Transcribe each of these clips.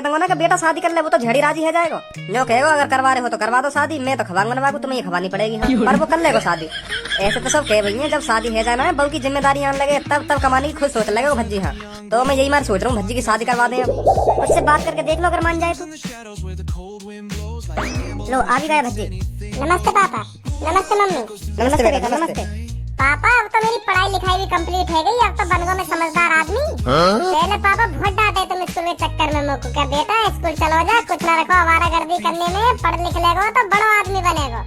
दूंगा ना कि बेटा शादी कर ले, वो तो झड़ी राजी है जाएगा। जो कहेगा अगर करवा रहे हो तो करवा दो शादी, मैं तो खवाऊंगा ना बाबू, तुम्हें खवानी पड़ेगी। हाँ, पर वो कर लेगा शादी। ऐसे तो सब कह भैया जब शादी है जाना है, बहू की जिम्मेदारी आने लगे तब कमाने की खुद सोच लगेगा भज्जी। हाँ तो मैं यही मार सोच रहा हूँ भज्जी की शादी करवा दें। उससे बात करके देख लो अगर मान जाए तो। लो आ भी गए भज्जी। नमस्ते पापा। नमस्ते मम्मी। नमस्ते बेटा, नमस्ते। पापा अब तो मेरी पढ़ाई लिखाई भी कंप्लीट है गई, अब तो बन गया मैं समझदार आदमी। पहले पापा बहुत डांटे तुम स्कूल के चक्कर में मुझको, क्या बेटा स्कूल चलो जा, कुछ ना रखो आवारागर्दी करने में, पढ़ लिख लेगा तो बड़ा आदमी बनेगा।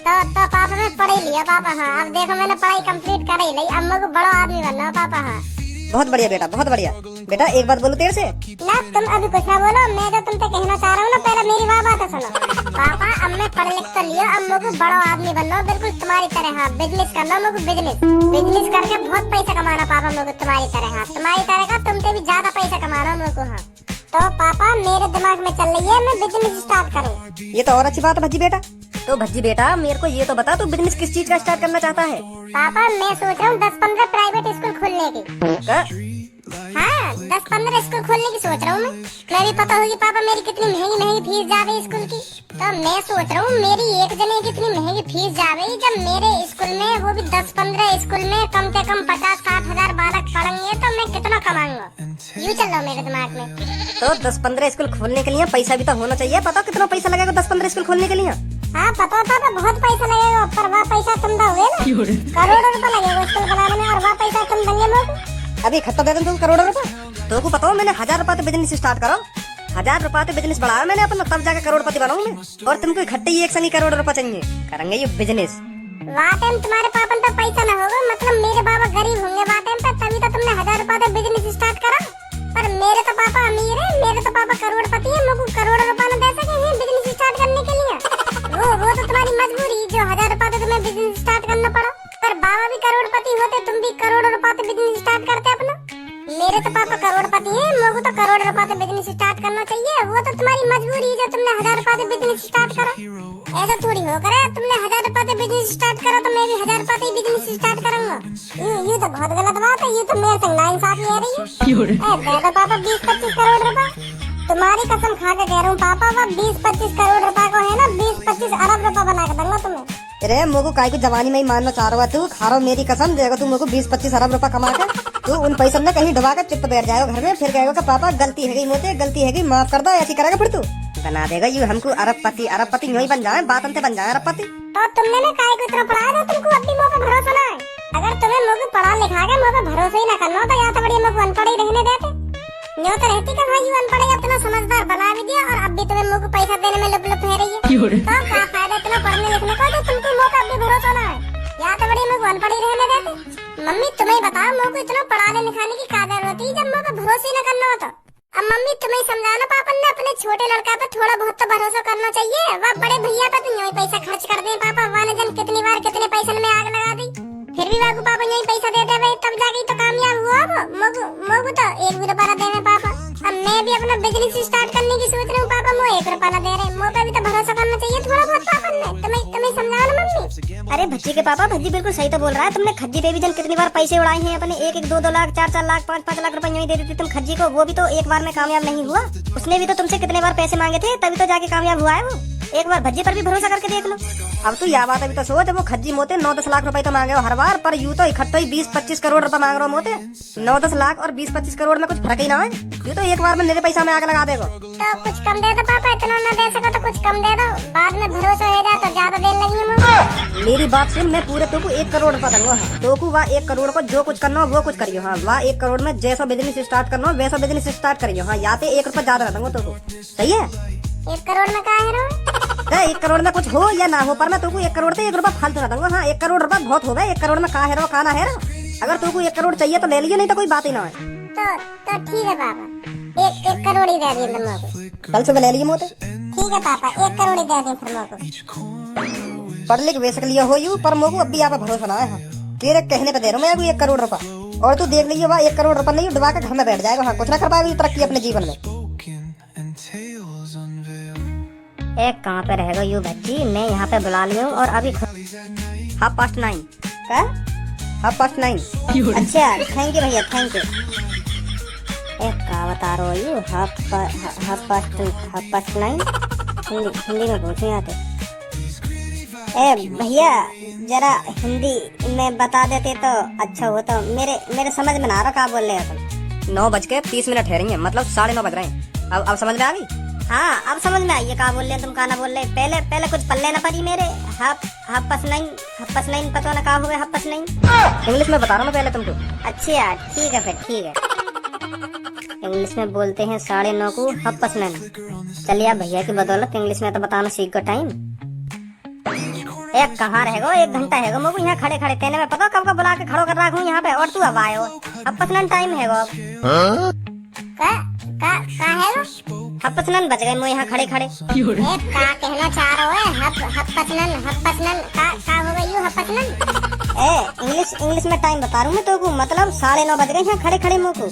तो पापा मैं पढ़ ही लिया पापा। हाँ अब देखो मैंने पढ़ाई कंप्लीट कर ही ली, अब मुझको बड़ा आदमी बनना है पापा। हाँ बहुत बढ़िया बेटा, बहुत बढ़िया। बेटा एक बात बोलो तेरे से ना, तुम अभी कुछ ना बोलो, मैं जो तुमसे कहना चाह रहा हूँ ना, पहले मेरी बात तो सुनो। पापा अब मैं पढ़ लिख तो लिया, अब मुझको बड़ा आदमी बनना बिल्कुल तुम्हारी तरह। हाँ बिजनेस करना मुझको, बिजनेस करके बहुत पैसा कमाना पापा मुझको तुम्हारी तरह। हाँ तुम्हारी तरह का तुमसे भी ज्यादा पैसा कमाना मुझको। हाँ तो पापा मेरे दिमाग में चल रही है मैं बिजनेस स्टार्ट करूँ। ये तो और अच्छी बात है भज्जी बेटा। तो भज्जी बेटा मेरे को ये तो बता, तू बिजनेस किस चीज का स्टार्ट करना चाहता है? पापा मैं सोच रहा हूँ 10-15 प्राइवेट स्कूल खोलने की। हाँ 10-15 स्कूल खोलने की सोच रहा हूँ मैं भी पता होगी पापा मेरी कितनी महंगी फीस जा रही स्कूल की। तो मैं सोच रहा हूँ मेरी एक जने की इतनी महंगी फीस जा रही, जब मेरे स्कूल में वो भी 10-15 स्कूल में कम से कम 50-60 हजार बालक पढ़ेंगे तो मैं कितना कमाऊंगा। यूँ चल रहा मेरे दिमाग में। तो 10-15 स्कूल खोलने के लिए पैसा भी तो होना चाहिए। पता कितना पैसा लगेगा 10-15 स्कूल खोलने के लिए? हाँ पता पापा बहुत पैसा लगेगा, पर वह पैसा तुम दोगे ना, करोड़ों रुपए लगेगा स्कूल बनाने में, और वह पैसा तुम देंगे लोग। अभी खत्ता दे दूं करोड़ों रुपए। तो को पता हो मैंने 1000 रुपए बिजनेस स्टार्ट करो, 1000 रुपए बिजनेस बढ़ाया मैंने अपना, तब जाकर करोड़पति बनाऊं मैं। और तुमको इकट्ठे ही एक संग करोड़ रुपए चाहिए, करेंगे ये बिजनेस। वहाँ टाइम तुम्हारे पापा पे पैसा न होगा, मतलब मेरे बाबा गरीब होंगे वहाँ टाइम पे, तभी तो तुमने 1000 रुपए बिजनेस स्टार्ट करा। पर मेरे तो पापा अमीर है, मेरे तो पापा करोड़पति है, मुझको करोड़ों रुपए न दे सकेंगे बिजनेस स्टार्ट करने के लिए। वो तो तुम्हारी मजबूरी जो 1000 रुपए तुम्हें बिजनेस स्टार्ट करना पड़ा। पर बाबा भी करोड़पति होते, तुम भी करोड़ों रुपए बिजनेस स्टार्ट करते अपना। मेरे तो पापा करोड़पति है, मुझको तो करोड़ रुपए बिजनेस स्टार्ट करना चाहिए। वो तो तुम्हारी मजबूरी है जो तुमने 1000 रुपए बिजनेस स्टार्ट करा। ऐसा थोड़ी होकर है तुमने 1000 रुपए बिजनेस स्टार्ट करा तो मैं भी 1000 रुपए बिजनेस स्टार्ट करूंगा। ये तो बहुत गलत बात है, ये तो मेरे संग नाइंसाफी है रही है। तो पापा 20-25 करोड़ रुपए, तुम्हारी कसम खा के कह रहा हूँ पापा, वो 20-25 करोड़ रुपए को है ना 20-25 अरब रुपए बना के दूंगा तुम्हें। अरे मुझको काय को जवानी में ही मानना चाह रहा तू, खा रहा मेरी कसम देगा तू मुझको 20-25 अरब रुपए कमा के तू उन पैसों में कहीं डुबा कर चुप बैठ जाएगा घर में, फिर कहेगा कि पापा गलती है गई मोते, गलती है गई माफ कर दो, ऐसी करेगा फिर तू बना देगा ये हमको अरबपति यूं ही बन जाए, बात अंते बन जाए अरबपति। तो तुमने ना काय को इतना पढ़ाया था, तुमको अपनी मुँह पे भरोसा ना है। अगर तुम्हें मुँह पे पढ़ा लिखा के मुँह पे भरोसा ही न करना हो तो या तो बढ़िया मुँह अनपढ़ ही रहने देते। न्यों तो रहती का भाई अनपढ़ है, इतना समझदार बना भी दिया और अब भी तुम्हें मुँह को पैसा देने में लुप है रही है। तो क्या फायदा इतना पढ़ने लिखने का जो तुमको मुँह पे अब भी भरोसा ना है, या तो बढ़िया मुँह अनपढ़ ही रहने देते। मम्मी तुम्हें बताओ मुँह को इतना पढ़ाने लिखाने की क्या जरूरत होती है जब मुँह पे भरोसा ही न करना होता। अब मम्मी तुम्हें समझाना पापा ने अपने छोटे लड़का पे थोड़ा बहुत तो भरोसा करना चाहिए। वह बड़े भैया पे तो यूं ही पैसा खर्च कर दे पापा, वाने जन कितनी बार कितने पैसे में आग लगा दी, फिर भी वाकू पापा यही पैसा दे दे तब जाके तो कामयाब हुआ। वो तो 1 भी रुपया दे पापा। अब मैं भी अपना बिजनेस स्टार्ट करने की सोच रही हूँ पापा, मुझे 1 रुपया दे रहे, मुँह पे भी तो भरोसा करना चाहिए थोड़ा बहुत पापा ने। तुम्हें समझाओ ना मम्मी। अरे भज्जी के पापा, भज्जी बिल्कुल सही तो बोल रहा है। तुमने खज्जी पे भी जन कितनी बार पैसे उड़ाए हैं अपने, 1-1, 2-2 लाख, 4-4 लाख, 5-5 लाख रुपए यूं दे देते तुम खज्जी को, वो भी तो एक बार में कामयाब नहीं हुआ। उसने भी तो तुमसे कितने बार पैसे मांगे थे तभी तो जाके कामयाब हुआ है वो। एक बार भज्जी पर भी भरोसा करके देख लो। अब तो यह बात अभी तो सोच, वो खज्जी मोते 9-10 लाख रुपए तो मांगे हो हर बार, पर यूं तो इकट्ठा ही 20-25 करोड़ रुपए मांग रहा मोते। 9-10 लाख और 20-25 करोड़ में कुछ फर्क ही ना है, यूं तो एक बार में मेरे पैसा में आग लगा देगा। तो कुछ कम दे दो पापा, इतना ना दे सको तो कुछ कम दे दो, बाद में भरोसा हो जाए तो ज्यादा देर लगी मुझे। मेरी बात सुन, मैं पूरे तुमको 1 करोड़ रुपए दूंगा। तो वह 1 करोड़ को जो कुछ करना हो वो कुछ करियो। हाँ वह 1 करोड़ में जैसा बिजनेस स्टार्ट करना हो वैसा बिजनेस स्टार्ट करियो। हाँ या तो 1 रुपया ज्यादा दूंगा तुमको, सही है? 1 करोड़ में क्या है? 1 करोड़ में कुछ हो या ना हो, पर मैं तुमको 1 करोड़ से 1 रुपया फालतू ना दूंगा। हाँ 1 करोड़ रुपया बहुत हो गए, 1 करोड़ में कहा है ना है। अगर तुमको 1 करोड़ चाहिए तो ले लियो, नहीं तो कोई बात ही ना है। तो ठीक है पापा, 1 करोड़ ही दे दिए तुम मुझे। कल सुबह ले लिए मोते। ठीक है पापा, 1 करोड़ ही दे दिए फिर मुझे। पढ़ लिख बेसक लिया हो यू, पर मुझको अब भी यहाँ पे भरोसा ना है। तेरे कहने पे दे रहा हूँ मैं अभी 1 करोड़ रुपया, और तू देख लीजिए वह 1 करोड़ रुपया नहीं डुबा के घर में बैठ जाएगा। हाँ कुछ ना कर पाएगा तरक्की अपने जीवन में। एक कहाँ पे रहेगा यू भज्जी, मैं यहाँ पे बुला लिया हूँ और अभी 9:30 क्या? 9:30। अच्छा थैंक यू भैया, थैंक यू। क्या बता रहे हो यू? हाफ पास्ट 9 हिंदी में पूछूं यहाँ पे? भैया जरा हिंदी में बता देते तो अच्छा होता। मेरे समझ में ना आ रहा क्या बोल रहे हो तुम। 9:30 है रही है, मतलब 9:30 बज रहे हैं। अब समझ में आ गई? हाँ अब समझ में आई है क्या बोल रहे हैं तुम, क्या ना बोल रहे। पहले कुछ पल्ले ना पड़ी मेरे। हाफ पास्ट 9 पता ना क्या हो गया हाफ पास्ट 9। इंग्लिश में बता रहा हूँ मैं पहले तुमको। अच्छा ठीक है फिर ठीक है। इंग्लिश में बोलते हैं 9:30 को हाफ पास्ट 9। चलिए आप भैया की बदौलत इंग्लिश में तो बताना सीख गो टाइम। एक कहाँ रहेगो, 1 घंटा है मुझे यहाँ खड़े खड़े तेने में पता कब का बुला के खड़ो कर रखूं यहाँ पे, और तू अब आए हो। अब पसनन टाइम है अब का है वो? अब पसनन बच गए मुझे यहाँ खड़े खड़े। का कहना चाह रहे हो? हपसनन का हो गई यू हपसनन? इंग्लिश में टाइम बता रहा हूँ मैं तो को, मतलब 9:30 बज गए यहाँ खड़े खड़े मुँह को।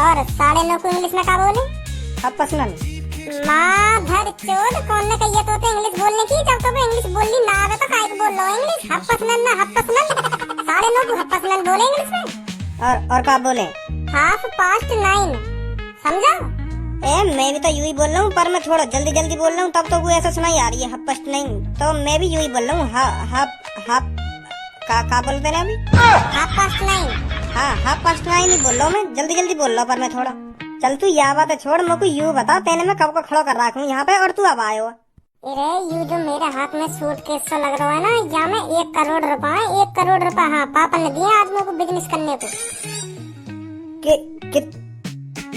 और 9:30 को इंग्लिश में क्या बोले? अब पसनन माधर चोद कौन ने कही तो इंग्लिश बोलने की? जब तो इंग्लिश बोलनी ना आवे तो काहे को बोल लो इंग्लिश? हपसनन 9:30 को हपसनन बोले इंग्लिश में। और क्या बोले? हाफ पास्ट 9 समझा? मैं भी तो यूं ही बोल रहा हूँ, पर मैं थोड़ा जल्दी बोल रहा हूँ तब तो वो ऐसा सुनाई आ रही है हाफ पास्ट 9। तो मैं भी यूं ही बोल रहा हूँ हाफ का बोलते हैं अभी? Half past 9। हाँ हाफ पास्ट 9 ही बोल रहा हूँ मैं, जल्दी बोल रहा हूँ पर मैं थोड़ा। चल तू यह बात छोड़, मेरे को यूं बता तेने में कब को खड़ा कर रखा हूँ यहाँ पे और तू अब आए हो। अरे यू जो मेरे हाथ में सूटकेस सा लग रहा है ना, यहाँ में 1 करोड़ रुपए है। 1 करोड़ रुपए हाँ पापा ने दिए आदमियों को बिजनेस करने को।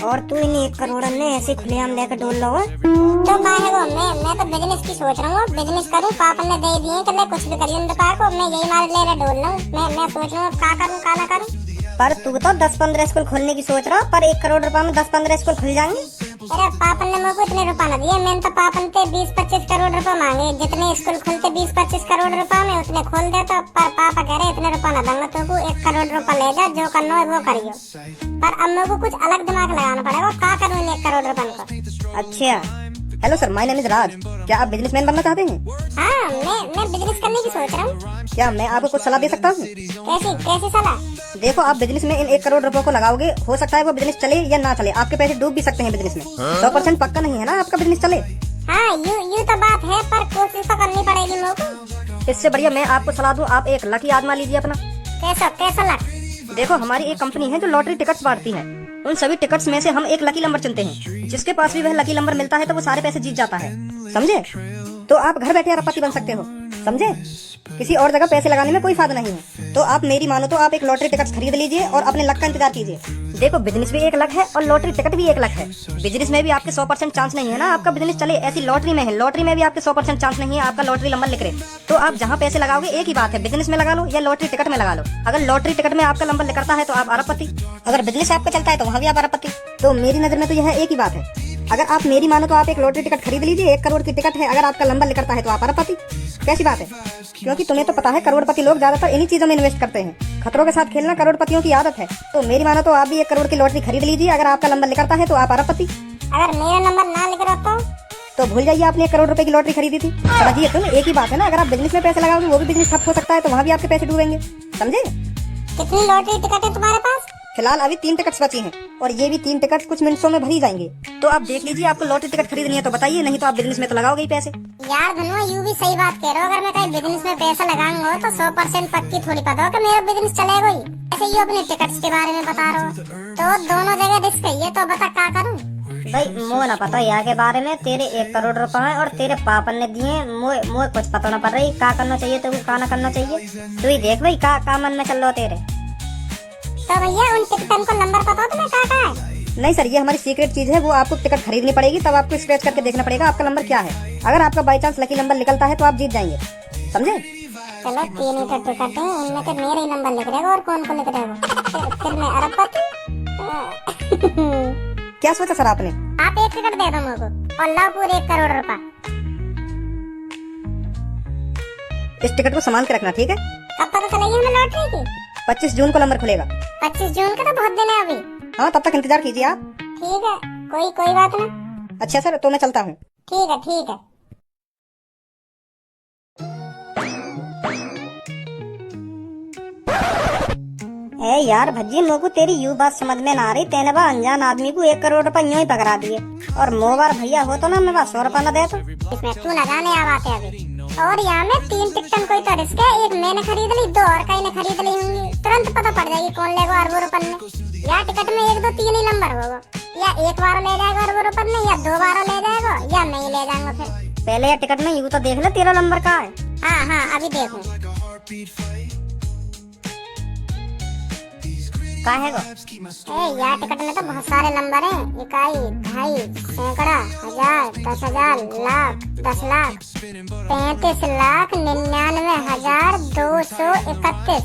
और तू इन 1 करोड़ ने ऐसे खुलेआम लेकर डोल लो है? तो काहे को मैं तो बिजनेस की सोच रहा हूँ, बिजनेस करूँ। पापा ने दे दिए कि ले कुछ भी करिए रुपए को, मैं यही मार ले डोल रहा हूँ। मैं सोच रहा हूँ क्या करूँ क्या ना करूँ। पर तू तो 10-15 स्कूल खोलने की सोच रहा, पर 1 करोड़ रुपए में 10-15 स्कूल खुल जाएंगे। अरे पापा ने मेरे को इतने रुपए न दिए, मैंने तो पापा ने 20-25 करोड़ रुपए मांगे। जितने स्कूल खुलते 20-25 करोड़ रुपए में उतने खोल देता। पर पापा कह रहे इतने रुपए न दूंगा तुमको, 1 करोड़ रुपए ले जा, जो करना है वो करियो। पर अब मेरे को कुछ अलग दिमाग लगाना पड़ेगा, क्या करूँ इन 1 करोड़ रुपए को। अच्छा hello sir, my name is Raj. क्या आप बिजनेसमैन बनना चाहते हैं? हाँ मैं बिजनेस करने की सोच रहा हूँ। क्या मैं आपको कुछ सलाह दे सकता हूँ? कैसी सलाह? देखो आप बिजनेस में इन 1 करोड़ रुपए को लगाओगे, हो सकता है वो बिजनेस चले या ना चले, आपके पैसे डूब भी सकते हैं बिजनेस में। 100% पक्का नहीं है ना आपका बिजनेस चले। हाँ यू तो बात है, पर कोशिश तो करनी पड़ेगी मेरे को। इससे बढ़िया मैं आपको सलाह दूं, आप एक लकी आजमा लीजिए अपना। कैसा लक? देखो हमारी एक कंपनी है जो लॉटरी टिकट्स बांटती है। उन सभी टिकट्स में से हम एक लकी नंबर चुनते हैं, जिसके पास भी वह लकी नंबर मिलता है तो वो सारे पैसे जीत जाता है, समझे? तो आप घर बैठे अरबपति बन सकते हो, समझे? किसी और जगह पैसे लगाने में कोई फायदा नहीं है। तो आप मेरी मानो तो आप एक लॉटरी टिकट खरीद लीजिए और अपने लक का इंतजार कीजिए। देखो बिजनेस भी एक लक है और लॉटरी टिकट भी एक लक है। बिजनेस में भी आपके 100% चांस नहीं है ना आपका बिजनेस चले, ऐसी लॉटरी में है। लॉटरी में भी आपके 100% चांस नहीं है आपका लॉटरी नंबर निकले। तो आप जहाँ पैसे लगाओगे एक ही बात है, बिजनेस में लगा लो या लॉटरी टिकट में लगा लो। अगर लॉटरी टिकट में आपका नंबर निकलता है तो आप अरबपति, अगर बिजनेस आपका चलता है तो वहाँ भी आप अरबपति। तो मेरी नजर में तो यह एक ही बात है। अगर आप मेरी मानो तो आप एक लॉटरी टिकट खरीद लीजिए, 1 करोड़ की टिकट है, अगर आपका नंबर निकलता है तो आप अरबपति। कैसी बात है? क्योंकि तुम्हें तो पता है करोड़पति लोग ज्यादातर इन्हीं चीजों में इन्वेस्ट करते हैं। खतरों के साथ खेलना करोड़पतियों की आदत है। तो मेरी मानो तो आप भी 1 करोड़ की लॉटरी खरीद लीजिए, अगर आपका नंबर निकलता है तो आप अरबपति। अगर मेरा नंबर ना निकलता तो भूल जाइए आपने 1 करोड़ रुपए की लॉटरी खरीदी थी। समझिए तुम, एक ही बात है ना। अगर आप बिजनेस में पैसे लगाओगे वो भी बिजनेस ठप हो सकता है, तो वहाँ भी आपके पैसे डूबेंगे, समझे? कितनी लॉटरी टिकट है तुम्हारे पास? फिलहाल अभी 3 टिकट्स बची हैं और ये भी 3 टिकट कुछ मिनटों में भरी जाएंगे। तो आप देख लीजिए, आपको लॉटरी टिकट खरीदनी है तो बताइए, नहीं तो आप बिजनेस में तो लगाओगे ही पैसे। यार धनुआ यू भी सही बात कह रहे हो। अगर मैं कहीं बिजनेस में पैसा लगाऊंगा तो 100% पक्की थोड़ी पता हो कि मेरा बिजनेस चलेगा ही। ऐसे ही अपने टिकट्स के बारे में बता रहे हो, तो दोनों जगह रिस्क है ये, तो बता क्या करूँ? भाई मुझे ना पता यहाँ के बारे में। तेरे 1 करोड़ रुपए है और तेरे पापा ने दिए, मुझे कुछ पता ना पड़ रही क्या करना चाहिए तो क्या ना करना चाहिए। तू ही देख भाई क्या मन में चल रहा तेरे। तो भैया उन टिकटों को नंबर पता हो तुम्हें क्या है? नहीं सर, ये हमारी सीक्रेट चीज है। वो आपको टिकट खरीदनी पड़ेगी, तब आपको स्क्रैच करके देखना पड़ेगा आपका नंबर क्या है। अगर आपका बाई चांस लकी नंबर निकलता है तो आप जीत जाएंगे, समझे? चलो 3 ही तो टिकट है, इनमें तो मेरा ही नंबर लिख रहेगा और कौन को लिख रहेगा? फिर मैं अरबपति। क्या सोचा सर आपने? आप 1 टिकट दे दो मेरे को और लाओ पूरे 1 करोड़ रुपए। इस टिकट को संभाल के रखना, ठीक है? कब पता चलेगी हमें लॉटरी की? 25 जून को नंबर खुलेगा। 25 जून का तो बहुत दिन है अभी। हाँ, तब तक इंतजार कीजिए आप। ठीक है, कोई बात ना। अच्छा सर, तो मैं चलता हूँ। ठीक है। यार भज्जी मोको तेरी यू बात समझ में ना आ रही। तेने बा अनजान आदमी को 1 करोड़ रुपए यूं ही पकड़ा दिए और मोबार भैया हो तो ना मैं 100 रुपया न दे तो। इसमें तू न जाने आ बातें अभी। और यहाँ में 3 टिकटन कोई तो रिस्क है, एक मैंने खरीद ली, 2 और कहीं ने खरीद ली होंगी, तुरंत पता पड़ जाएगी कौन लेगा अरबों रुपन में। या टिकट में 1 2 3 ही नंबर होगा, या एक बार ले जाएगा अरबों रुपन में, या 2 बार ले जाएगा, या नहीं ले जाएंगे फिर। पहले ये टिकट में यू तो देख ले 13 नंबर का है। हाँ अभी देखूं। का है गो? यार टिकट में तो बहुत सारे नंबर हैं, 1 2 सैकड़ा, 1000, 10,000, लाख, 10 लाख, 35,99,231।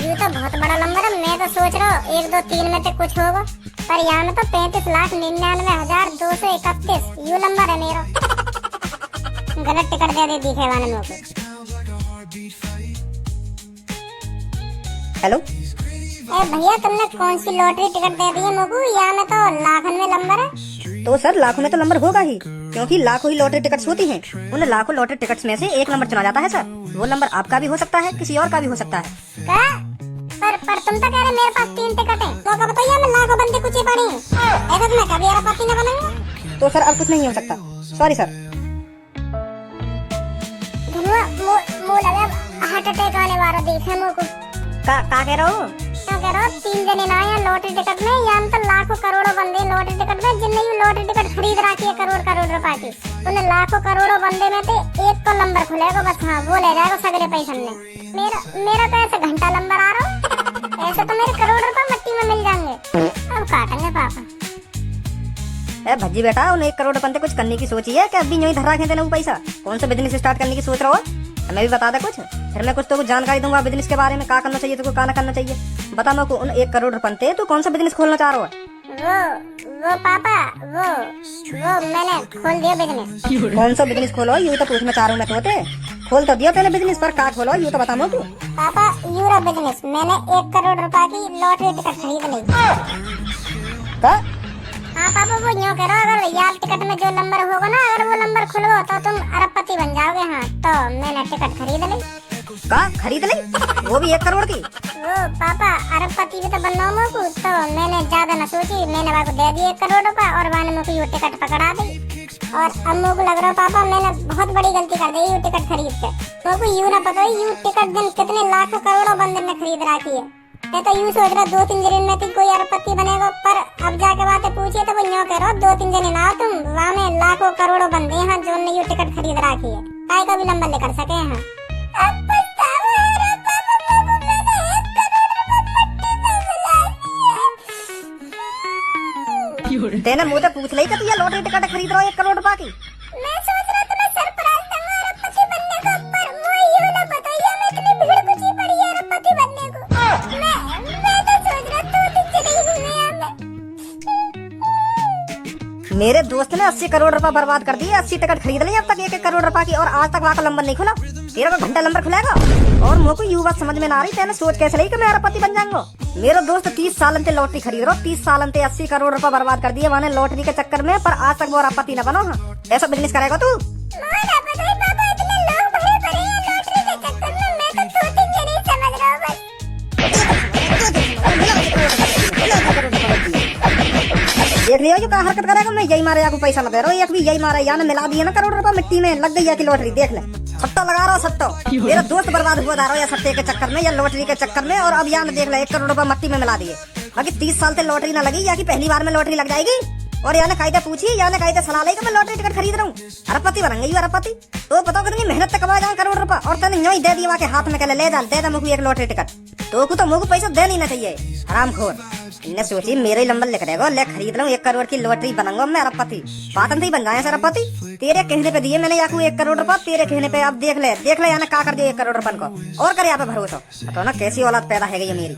ये तो बहुत बड़ा नंबर है। मैं तो सोच रहा हूँ 1 2 3 में तो कुछ होगा, पर यहाँ में तो 35,99,231 यू नंबर है मेरा। गलत टिकट दे दिखे वाले मेरे को। हेलो भैया तुमने कौन सी लॉटरी टिकट दे दी है मुझको? यहाँ में तो लाखों में नंबर है। तो सर लाखों में तो नंबर होगा ही, क्योंकि लाखों ही लॉटरी टिकट्स होती हैं। उन लाखों लॉटरी टिकट्स में से एक नंबर चुना जाता है सर। वो नंबर आपका भी हो सकता है, किसी और का भी हो सकता है। क्या? पर तुम तो कह रहे मेरे पास 3 टिकट है, तो कब बताइए मैं लाखों बंदे कुछ ही पड़ी हूँ। ऐसा तो मैं कभी अरबपति न बनूंगा। तो सर अब कुछ नहीं हो सकता, सॉरी सर। लगा हार्ट अटैक आने वाला देखे मुझको। का कह रहा हूँ? क्या कह रहा हूँ? 3 जने ना या लॉटरी टिकट में, या तो लाखों करोड़ों बंदे लॉटरी टिकट में, जिनने ये लॉटरी टिकट खरीद रखी है करोड़ रुपए की, उन लाखों करोड़ों बंदे में से एक को नंबर खुलेगा बस। हाँ वो ले जाएगा सगरे पैसे में। मेरा तो ऐसे घंटा नंबर आ रहा हूँ, ऐसे तो मेरे करोड़ रुपए मिट्टी में मिल जाएंगे। अब काटेंगे पापा। भज्जी बेटा उन 1 करोड़ रुपए कुछ करने की सोची है कि अभी यूं ही धर रखे थे वो पैसा? कौन सा बिजनेस स्टार्ट करने की सोच रहा हो? मैं भी बता दे कुछ, फिर मैं कुछ तो जानकारी दूंगा बिजनेस के बारे में, क्या करना चाहिए तो क्या ना करना चाहिए। बता मेरे को उन 1 करोड़ रुपए थे तो कौन सा बिजनेस खोलना चाह रहा है? वो पापा वो मैंने खोल दिया बिजनेस। कौन सा बिजनेस खोलो यूं तो पूछना चाह रहा हूँ मैं तो। खोल तो दिया पहले बिजनेस, पर क्या खोलो यूं तो बता मेरे को। पापा यूरो बिजनेस। मैंने 1 करोड़ रुपए की लॉटरी टिकट खरीद ली। क्या? हाँ पापा वो यूँ करो, अगर यार टिकट में जो नंबर होगा ना, अगर वो नंबर खुलवा तो तुम अरबपति बन जाओगे। हाँ तो मैंने टिकट खरीद ली। का खरीद ली? वो भी 1 करोड़ की? वो पापा अरबपति भी तो बनना हो मुझको, तो मैंने ज्यादा न सोची, मैंने वहाँ को दे दिए 1 करोड़ रुपए और वहाँ ने मुझको ये टिकट पकड़ा दी। और अब मुझको लग रहा पापा मैंने बहुत बड़ी गलती कर दी ये टिकट खरीद के। मुझको यूँ न पता ये टिकट दिन कितने लाखों करोड़ों बंदे ने खरीद रखी है। मैं तो यूँ सोच रहा 2 3 जने में कोई अरबपति बनेगा, पर अब जाके बातें पूछिए तो वो यूँ कह रहा 2 3 जने ना हो तुम, वहाँ में लाखों करोड़ों बंदे हैं जो ने ये टिकट खरीद रखी है, काय का भी नंबर लेकर सके हैं। अब पछतावा हो रहा पापा, मैंने 1 करोड़ रुपए तेने मुझे पूछ ली कि तू ये लॉटरी टिकट खरीद रहा है 1 करोड़ रुपए की? मैं सोच रहा तुम्हें सरप्राइज दूंगा अरबपति बनने का, पर मुझे यूँ ना बताइए मैं इतनी भीड़ कुछ ही पड़ी है अरबपति बनने को। मैं तो सोच रहा 2 दिन चली हूँ यहाँ में। मेरे दोस्त ने 80 करोड़ रुपए बर्बाद कर दिए, 80 टिकट खरीद ली अब तक 1 करोड़ रुपए की, और आज तक वहाँ का नंबर नहीं खुला। तेरा को घंटा नंबर खुलेगा? और मुझको यू बात समझ में ना आ रही, तेने सोच कैसे ली कि मैं अरबपति बन जाऊंगा? मेरा दोस्त 30 साल से लॉटरी खरीद रहा, 30 साल से 80 करोड़ रुपए बर्बाद कर दिए मैंने लॉटरी के चक्कर में, पर आज तक वो अरबपति न बनो। हाँ ऐसा बिजनेस करेगा तू? देख लियो जो क्या हरकत करेगा। मैं यही मारे या को पैसा न दे रहा हूँ, एक भी यही मारा या मिला दिया ना करोड़ रुपए मिट्टी में लग गई है की लॉटरी। देख ले सट्टा लगा रहा हूँ, सट्टा। मेरा दोस्त बर्बाद हुआ जा रहा है या सट्टे के चक्कर में या लॉटरी के चक्कर में, और अब यहाँ देख ले 1 करोड़ रुपए मिट्टी में मिला दिए। बाकी 30 साल से लॉटरी न लगी या कि पहली बार में लॉटरी लग जाएगी। और यहाँ कायदे पूछी या कायदे सलाह लेगी मैं लॉटरी टिकट खरीद रहा हूँ, अरबपति बनूंगी यू अरबपति। तो बताओ कितनी मेहनत तक कमा जाऊँ करोड़ रुपए, और तेने यूं ही दे दिया के हाथ में कहले ले जा दे दे मुझको 1 लॉटरी टिकट। तो मुझको पैसा दे नहीं चाहिए हरामखोर। इन्हें सोची मेरे नंबर लिख देगा, ले खरीद लूं 1 करोड़ की लॉटरी बनूंगा मैं अरबपति। पातन ही बन जाए अरबपति। तेरे कहने पे दिए मैंने याकू 1 करोड़ रुपए, तेरे कहने पे अब देख ले याना क्या कर दिया 1 करोड़ रुपए को, और कर यहाँ पे भरोसा। तो ना कैसी औलाद पैदा है ये मेरी।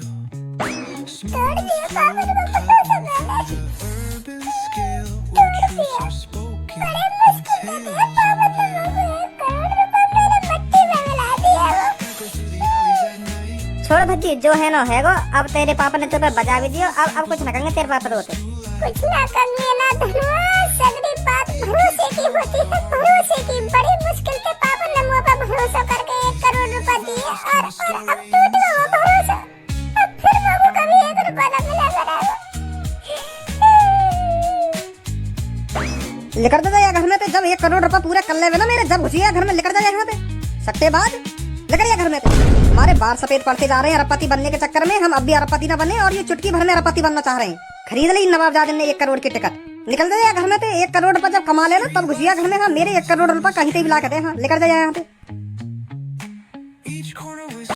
छोड़ भज्जी जो है ना है वो, अब तेरे पापा ने तुम्हें बजा भी दिया, अब कुछ न करेंगे तेरे पापा तो होते कुछ ना करनी है ना धनुआ, सगरी बात भरोसे की होती है, भरोसे की। बड़ी मुश्किल से पापा ने मुझ पर भरोसा करके 1 करोड़ रुपए दिए और अब टूट गया वो भरोसा। लेकर दे जा घर में ते जब 1 करोड़ रुपया पूरे कर ले ना मेरे, जब घुसिया घर में लेकर जा यहाँ पे सट्टेबाज, लेकर जा घर में। हमारे बाल सफेद पड़ते जा रहे हैं अरबपति बनने के चक्कर में, हम अब भी अरबपति न बने और ये चुटकी भर में अरबपति बनना चाह रहे हैं। खरीद ली नवाबजादे ने 1 करोड़ की टिकट, निकल जाए घर में ते 1 करोड़ रुपया जब कमा लेना तब घुसिया घर में। हाँ मेरे 1 करोड़ रुपया कहीं पे भी ला के दे, हाँ लेकर जाए यहाँ पे।